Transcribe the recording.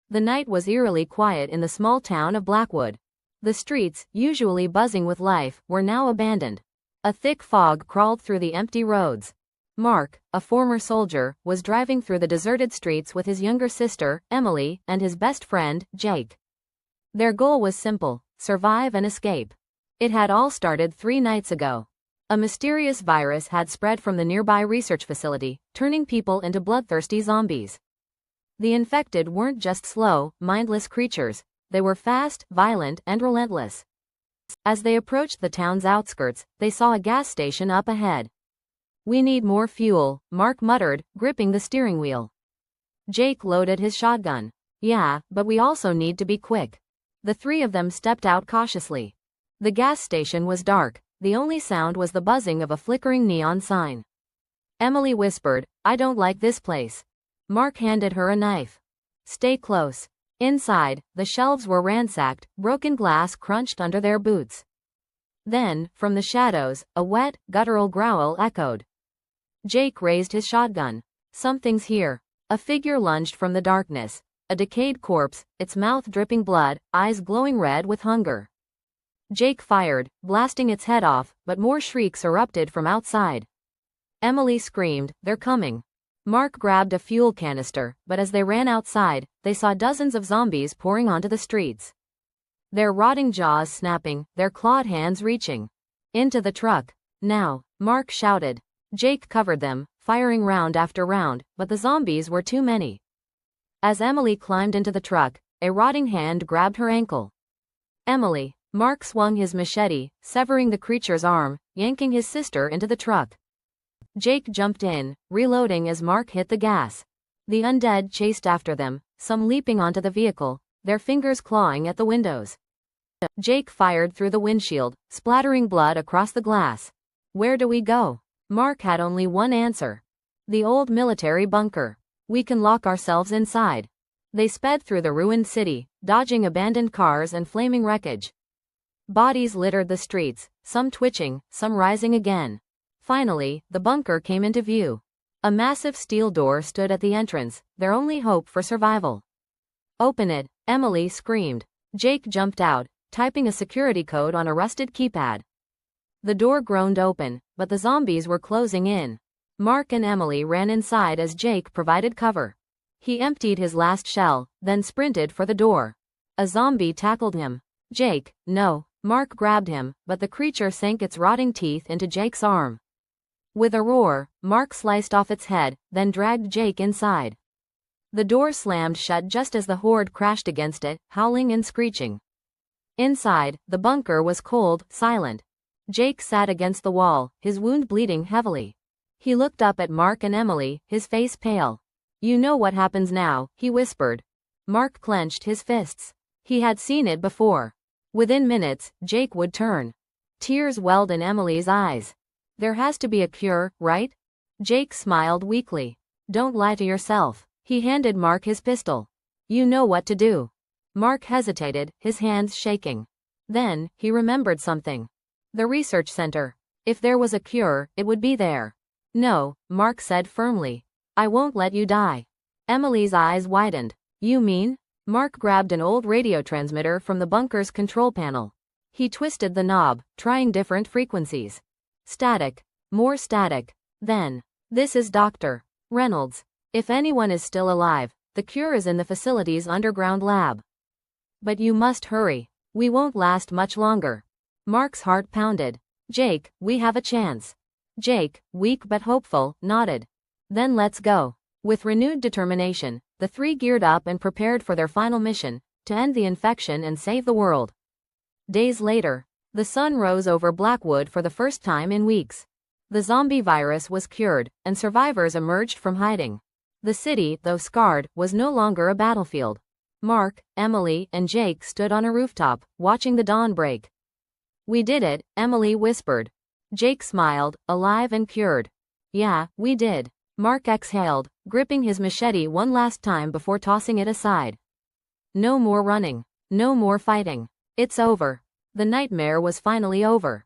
The night was eerily quiet in the small town of Blackwood. The streets, usually buzzing with life, were now abandoned. A thick fog crawled through the empty roads. Mark, a former soldier, was driving through the deserted streets with his younger sister, Emily, and his best friend, Jake. Their goal was simple: survive and escape. It had all started 3 nights ago. A mysterious virus had spread from the nearby research facility, turning people into bloodthirsty zombies. The infected weren't just slow, mindless creatures. They were fast, violent, and relentless. As they approached the town's outskirts, they saw a gas station up ahead. "We need more fuel," Mark muttered, gripping the steering wheel. Jake loaded his shotgun. "Yeah, but we also need to be quick." The 3 of them stepped out cautiously. The gas station was dark. The only sound was the buzzing of a flickering neon sign. Emily whispered, "I don't like this place." Mark handed her a knife. "Stay close." Inside, the shelves were ransacked, broken glass crunched under their boots. Then, from the shadows, a wet, guttural growl echoed. Jake raised his shotgun. "Something's here." A figure lunged from the darkness. A decayed corpse, its mouth dripping blood, eyes glowing red with hunger. Jake fired, blasting its head off, but more shrieks erupted from outside. Emily screamed, "They're coming." Mark grabbed a fuel canister, but as they ran outside, they saw dozens of zombies pouring onto the streets. Their rotting jaws snapping, their clawed hands reaching. "Into the truck. Now," Mark shouted. Jake covered them, firing round after round, but the zombies were too many. As Emily climbed into the truck, a rotting hand grabbed her ankle. "Emily!" Mark swung his machete, severing the creature's arm, yanking his sister into the truck. Jake jumped in, reloading as Mark hit the gas. The undead chased after them, some leaping onto the vehicle, their fingers clawing at the windows. Jake fired through the windshield, splattering blood across the glass. "Where do we go?" Mark had only one answer. "The old military bunker. We can lock ourselves inside." They sped through the ruined city, dodging abandoned cars and flaming wreckage. Bodies littered the streets, some twitching, some rising again. Finally, the bunker came into view. A massive steel door stood at the entrance, their only hope for survival. "Open it," Emily screamed. Jake jumped out, typing a security code on a rusted keypad. The door groaned open, but the zombies were closing in. Mark and Emily ran inside as Jake provided cover. He emptied his last shell, then sprinted for the door. A zombie tackled him. "Jake, no." Mark grabbed him, but the creature sank its rotting teeth into Jake's arm. With a roar, Mark sliced off its head, then dragged Jake inside. The door slammed shut just as the horde crashed against it, howling and screeching. Inside, the bunker was cold, silent. Jake sat against the wall, his wound bleeding heavily. He looked up at Mark and Emily, his face pale. "You know what happens now," he whispered. Mark clenched his fists. He had seen it before. Within minutes, Jake would turn. Tears welled in Emily's eyes. "There has to be a cure, right?" Jake smiled weakly. "Don't lie to yourself." He handed Mark his pistol. "You know what to do." Mark hesitated, his hands shaking. Then, he remembered something. The research center. If there was a cure, it would be there. "No," Mark said firmly. "I won't let you die." Emily's eyes widened. "You mean?" Mark grabbed an old radio transmitter from the bunker's control panel. He twisted the knob, trying different frequencies. Static. More static. Then, "This is Dr. Reynolds. If anyone is still alive, the cure is in the facility's underground lab. But you must hurry. We won't last much longer." Mark's heart pounded. "Jake, we have a chance." Jake, weak but hopeful, nodded. "Then let's go." With renewed determination, the 3 geared up and prepared for their final mission, to end the infection and save the world. Days later, the sun rose over Blackwood for the first time in weeks. The zombie virus was cured, and survivors emerged from hiding. The city, though scarred, was no longer a battlefield. Mark, Emily, and Jake stood on a rooftop, watching the dawn break. "We did it," Emily whispered. Jake smiled, alive and cured. "Yeah, we did." Mark exhaled, gripping his machete one last time before tossing it aside. "No more running. No more fighting. It's over." The nightmare was finally over.